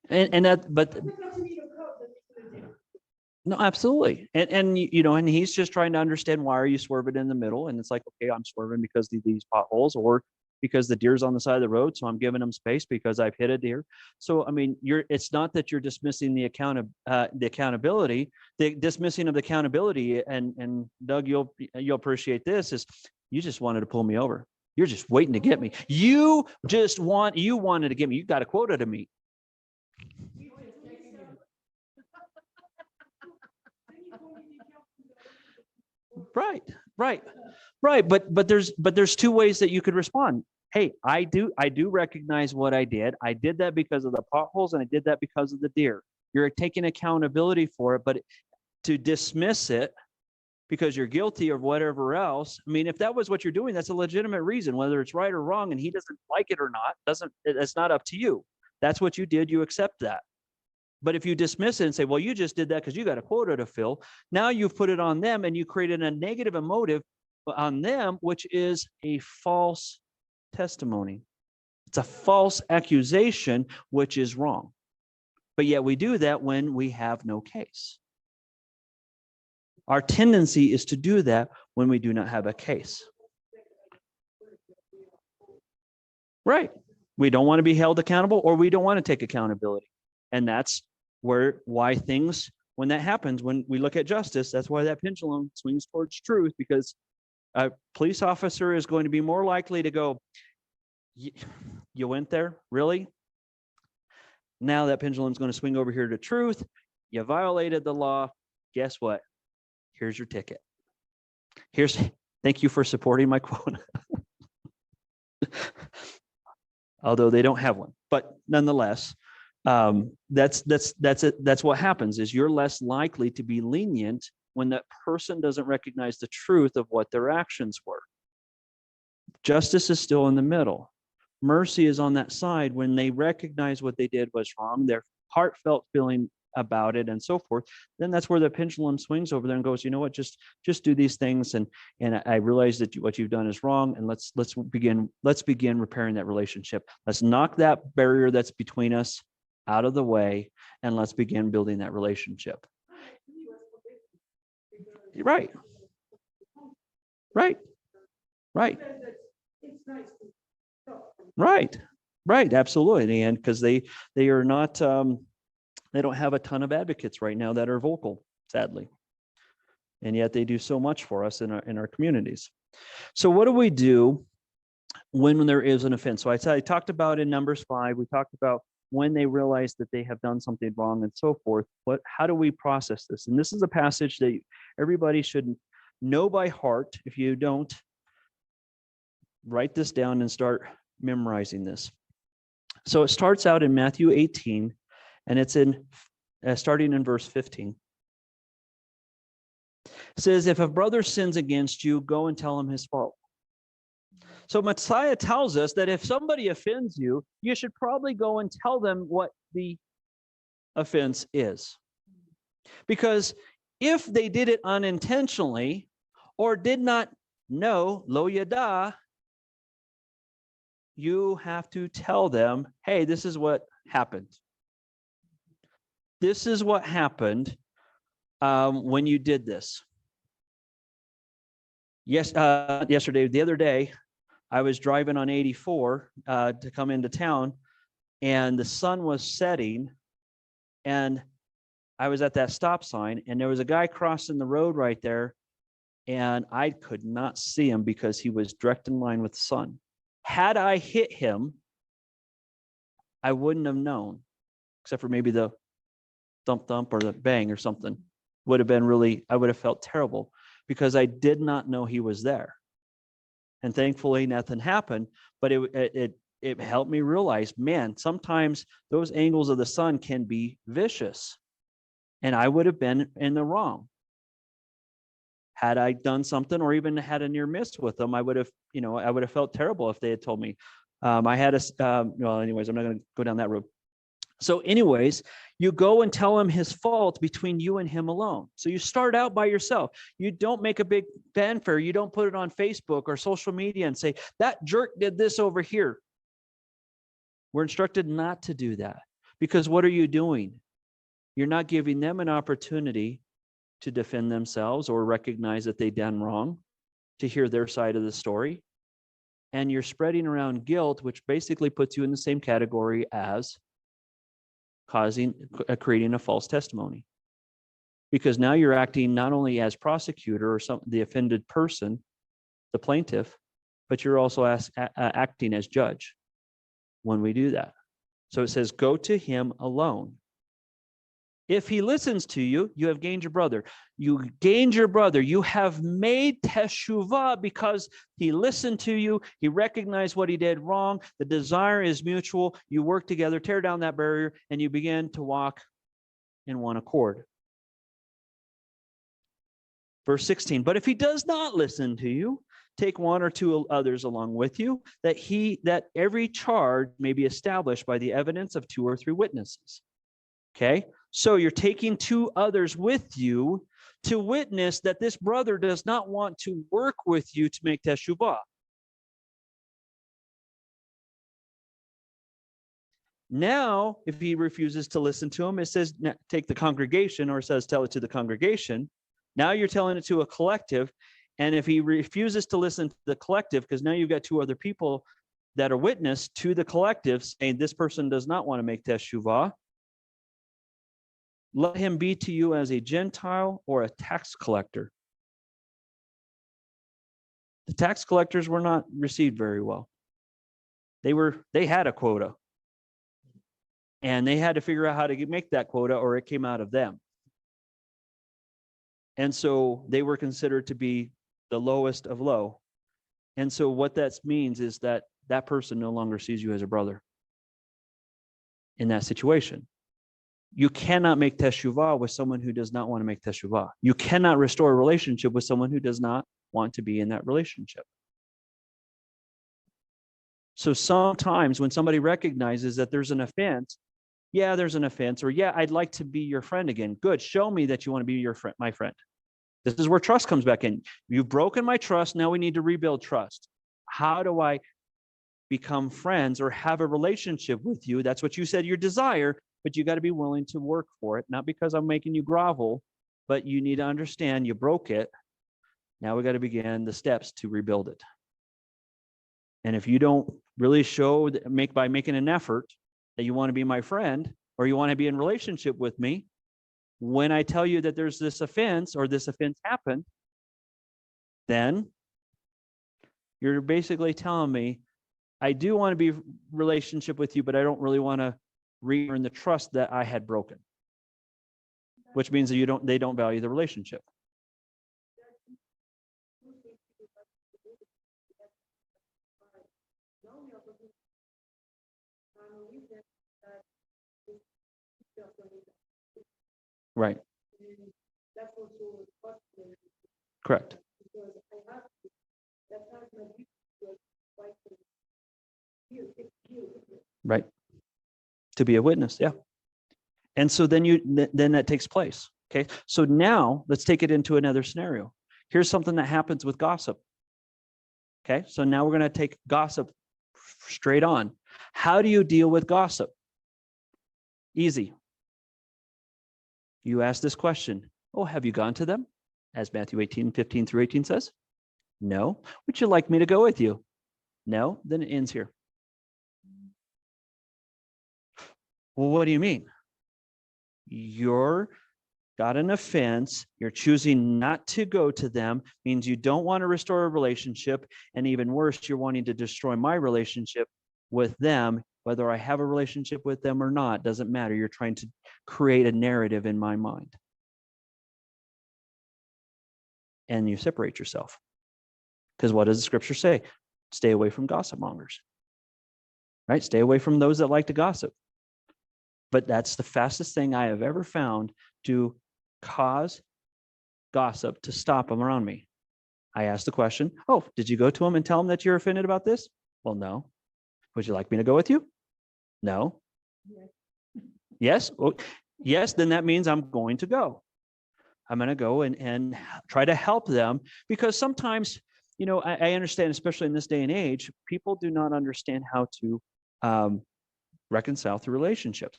And that, but no, absolutely. And and he's just trying to understand, why are you swerving in the middle? And it's like, okay, I'm swerving because of these potholes, or because the deer's on the side of the road, so I'm giving them space because I've hit a deer. So it's not that you're dismissing the accountability. The dismissing of the accountability, and Doug, you'll appreciate this, is you just wanted to pull me over. You're just waiting to get me. You wanted to get me. You got a quota to meet. Right. But there's two ways that you could respond. Hey, I do recognize what I did. I did that because of the potholes, and I did that because of the deer. You're taking accountability for it, but to dismiss it because you're guilty or whatever else. If that was what you're doing, that's a legitimate reason, whether it's right or wrong, and he doesn't like it or not, it's not up to you. That's what you did. You accept that. But if you dismiss it and say, well, you just did that because you got a quota to fill, now you've put it on them and you created a negative emotive on them, which is a false testimony. It's a false accusation, which is wrong. But yet we do that when we have no case. Our tendency is to do that when we do not have a case. Right. We don't want to be held accountable, or we don't want to take accountability. And that's why things, when that happens, when we look at justice, that's why that pendulum swings towards truth, because a police officer is going to be more likely to go, you went there? Really? Now that pendulum's going to swing over here to truth. You violated the law. Guess what? Here's your ticket. Thank you for supporting my quota. Although they don't have one, but nonetheless, that's what happens, is you're less likely to be lenient when that person doesn't recognize the truth of what their actions were. Justice is still in the middle. Mercy is on that side when they recognize what they did was wrong, their heartfelt feeling about it and so forth. Then that's where the pendulum swings over there and goes, you know what, just do these things, and I realize that what you've done is wrong, and let's begin repairing that relationship. Let's knock that barrier that's between us out of the way, and let's begin building that relationship. Right. Absolutely. And because they are not, they don't have a ton of advocates right now that are vocal, sadly, and yet they do so much for us in our communities. So what do we do when there is an offense? So I talked about in Numbers 5, we talked about when they realize that they have done something wrong and so forth. How do we process this? And this is a passage that everybody should know by heart. If you don't, write this down and start memorizing this. So it starts out in Matthew 18, and it's starting in verse 15. It says, if a brother sins against you, go and tell him his fault. So Messiah tells us that if somebody offends you, you should probably go and tell them what the offense is. Because if they did it unintentionally or did not know, lo yada, you have to tell them, hey, this is what happened. This is what happened when you did this. Yes, the other day, I was driving on 84 to come into town, and the sun was setting, and I was at that stop sign, and there was a guy crossing the road right there, and I could not see him because he was direct in line with the sun. Had I hit him, I wouldn't have known, except for maybe the thump or the bang or something. Would have been really, I would have felt terrible because I did not know he was there. And thankfully nothing happened, but it helped me realize, man, sometimes those angles of the sun can be vicious, and I would have been in the wrong. Had I done something or even had a near miss with them, I would have felt terrible if they had told me. Anyways, I'm not going to go down that road. So anyways, you go and tell him his fault between you and him alone. So you start out by yourself. You don't make a big fanfare. You don't put it on Facebook or social media and say, that jerk did this over here. We're instructed not to do that, because what are you doing? You're not giving them an opportunity to defend themselves or recognize that they've done wrong, to hear their side of the story. And you're spreading around guilt, which basically puts you in the same category as creating a false testimony, because now you're acting not only as prosecutor or the offended person, the plaintiff, but you're also acting as judge when we do that. So it says, go to him alone. If he listens to you, you have gained your brother. You gained your brother. You have made Teshuva because he listened to you. He recognized what he did wrong. The desire is mutual. You work together, tear down that barrier, and you begin to walk in one accord. Verse 16, but if he does not listen to you, take one or two others along with you, that every charge may be established by the evidence of 2 or 3 witnesses. Okay? So you're taking 2 others with you to witness that this brother does not want to work with you to make Teshuvah. Now, if he refuses to listen to him, it says take the congregation, or it says tell it to the congregation. Now you're telling it to a collective. And if he refuses to listen to the collective, because now you've got 2 other people that are witness to the collective saying this person does not want to make Teshuvah, let him be to you as a Gentile or a tax collector. The tax collectors were not received very well. They had a quota, and they had to figure out how to make that quota, or it came out of them. And so they were considered to be the lowest of low. And so what that means is that that person no longer sees you as a brother in that situation. You cannot make Teshuvah with someone who does not want to make Teshuvah. You cannot restore a relationship with someone who does not want to be in that relationship. So sometimes when somebody recognizes that there's an offense, yeah, there's an offense, or yeah, I'd like to be your friend again. Good, show me that you want to be your friend, my friend. This is where trust comes back in. You've broken my trust. Now we need to rebuild trust. How do I become friends or have a relationship with you? That's what you said your desire, but you got to be willing to work for it. Not because I'm making you grovel, but you need to understand you broke it. Now we got to begin the steps to rebuild it. And if you don't really show by making an effort that you want to be my friend or you want to be in relationship with me, when I tell you that there's this offense or this offense happened, then you're basically telling me, I do want to be in relationship with you, but I don't really want to re-earn the trust that I had broken, which means that they don't value the relationship. Right. Correct. Right. To be a witness. Yeah. And so then then that takes place. Okay. So now let's take it into another scenario. Here's something that happens with gossip. Okay. So now we're going to take gossip straight on. How do you deal with gossip? Easy. You ask this question. Oh, have you gone to them? As Matthew 18:15-18 says. No. Would you like me to go with you? No. Then it ends here. Well, what do you mean? You're got an offense. You're choosing not to go to them, means you don't want to restore a relationship. And even worse, you're wanting to destroy my relationship with them. Whether I have a relationship with them or not, doesn't matter. You're trying to create a narrative in my mind. And you separate yourself. Because what does the scripture say? Stay away from gossip mongers. Right? Stay away from those that like to gossip. But that's the fastest thing I have ever found to cause gossip to stop them around me. I asked the question, oh, did you go to them and tell them that you're offended about this? Well, no. Would you like me to go with you? No. Yes? Well, yes, then that means I'm going to go. I'm going to go and try to help them, because sometimes, I understand, especially in this day and age, people do not understand how to reconcile through relationships.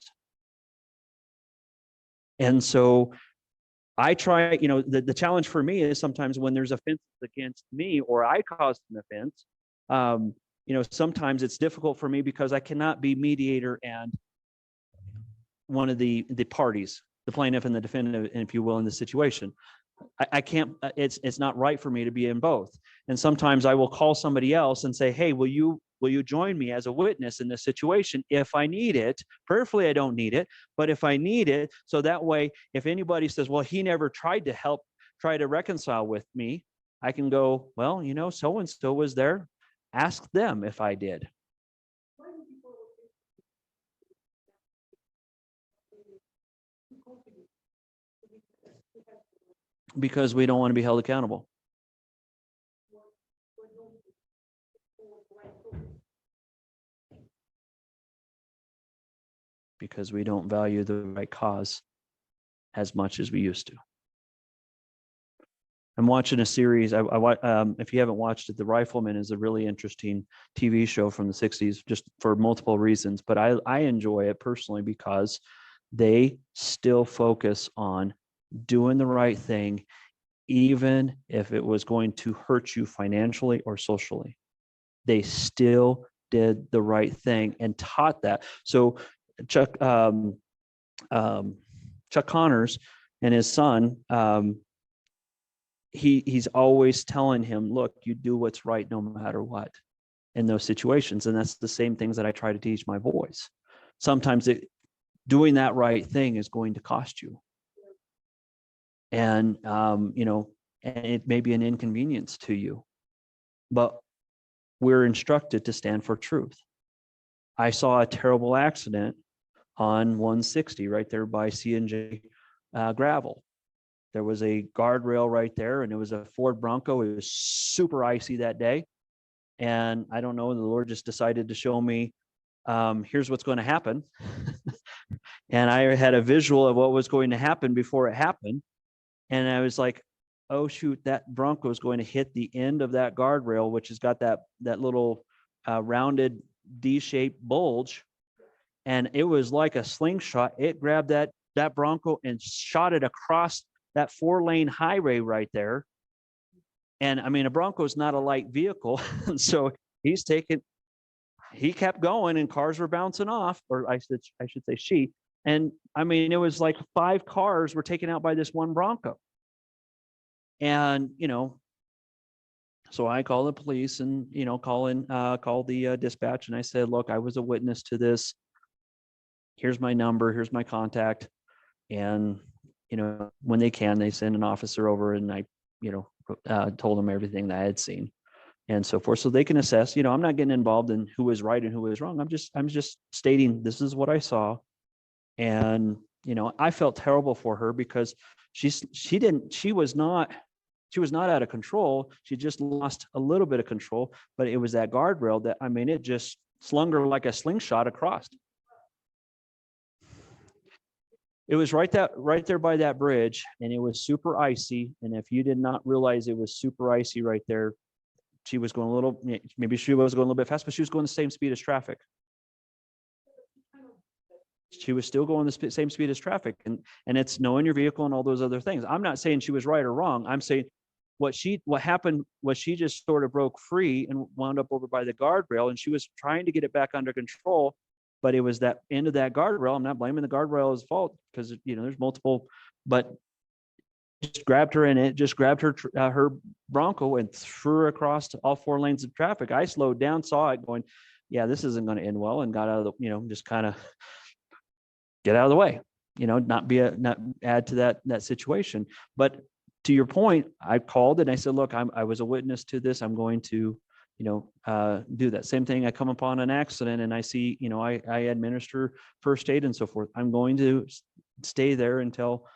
And so I try, the challenge for me is sometimes when there's offense against me or I caused an offense, sometimes it's difficult for me because I cannot be mediator and one of the parties, the plaintiff and the defendant, if you will, in the situation. I can't, it's not right for me to be in both. And sometimes I will call somebody else and say, hey, will you join me as a witness in this situation if I need it? Prayerfully, I don't need it, but if I need it, so that way, if anybody says, well, he never tried to help, try to reconcile with me, I can go, well, so-and-so was there. Ask them if I did. Because we don't want to be held accountable. Because we don't value the right cause as much as we used to. I'm watching a series. If you haven't watched it, The Rifleman is a really interesting TV show from the 60s, just for multiple reasons. But I enjoy it personally because they still focus on doing the right thing, even if it was going to hurt you financially or socially. They still did the right thing and taught that. So Chuck Connors and his son, he's always telling him, look, you do what's right no matter what in those situations. And that's the same things that I try to teach my boys. Sometimes doing that right thing is going to cost you. And, and it may be an inconvenience to you, but we're instructed to stand for truth. I saw a terrible accident on 160 right there by C&J gravel. There was a guardrail right there, and it was a Ford Bronco. It was super icy that day. And I don't know, the Lord just decided to show me, here's what's going to happen. And I had a visual of what was going to happen before it happened. And I was like, oh, shoot, that Bronco is going to hit the end of that guardrail, which has got that little rounded D-shaped bulge. And it was like a slingshot. It grabbed that Bronco and shot it across that 4-lane highway right there. And I mean, a Bronco is not a light vehicle. So he kept going and cars were bouncing off, or I should say she. And I mean, it was like 5 cars were taken out by this one Bronco. And, so I called the police and, called the dispatch. And I said, look, I was a witness to this. Here's my number. Here's my contact. And, when they can, they send an officer over, and I, told them everything that I had seen and so forth. So they can assess, I'm not getting involved in who is right and who is wrong. I'm just stating, this is what I saw. And, I felt terrible for her because she was not She was not out of control. She just lost a little bit of control, but it was that guardrail that, I mean, it just slung her like a slingshot across. It was right there by that bridge, and it was super icy. And if you did not realize it was super icy right there, she was going a little, maybe she was going a little bit fast, but she was going the same speed as traffic. She was still going the same speed as traffic, and it's knowing your vehicle and all those other things. I'm not saying she was right or wrong. I'm saying what happened was she just sort of broke free and wound up over by the guardrail, and she was trying to get it back under control, but it was that end of that guardrail. I'm not blaming the guardrail's fault, because there's multiple, but just grabbed her in it, just grabbed her Bronco and threw her across all 4 lanes of traffic. I slowed down, saw it going, yeah, this isn't going to end well, and got out of the, just kind of get out of the way, not add to that situation. But to your point, I called and I said, look, I was a witness to this. I'm going to, do that same thing. I come upon an accident and I see, I administer first aid and so forth. I'm going to stay there until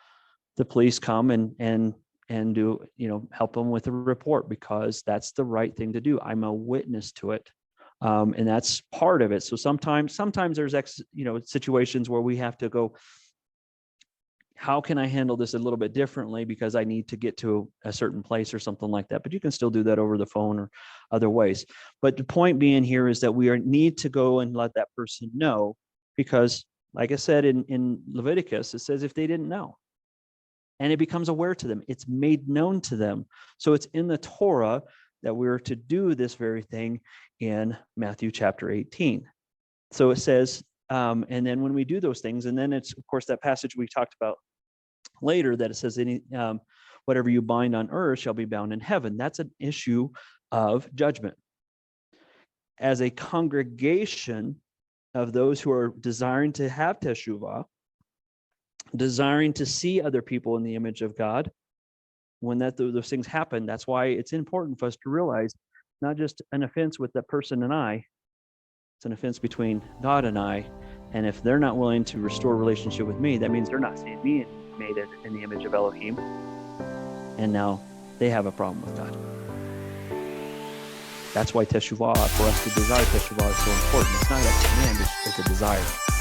the police come and do, help them with a report, because that's the right thing to do. I'm a witness to it. And that's part of it. So sometimes there's situations where we have to go, how can I handle this a little bit differently, because I need to get to a certain place or something like that. But you can still do that over the phone or other ways. But the point being here is that we need to go and let that person know, because like I said in Leviticus, it says if they didn't know, and it becomes aware to them, it's made known to them. So it's in the Torah that we're to do this very thing in Matthew chapter 18. So it says, and then when we do those things, and then it's, of course, that passage we talked about later that it says, whatever you bind on earth shall be bound in heaven. That's an issue of judgment. As a congregation of those who are desiring to have Teshuva, desiring to see other people in the image of God, when those things happen, that's why it's important for us to realize not just an offense with that person and I, it's an offense between God and I. And if they're not willing to restore a relationship with me, that means they're not seeing me made in the image of Elohim. And now they have a problem with God. That's why Teshuvah, for us to desire Teshuvah, is so important. It's not a command, it's a desire.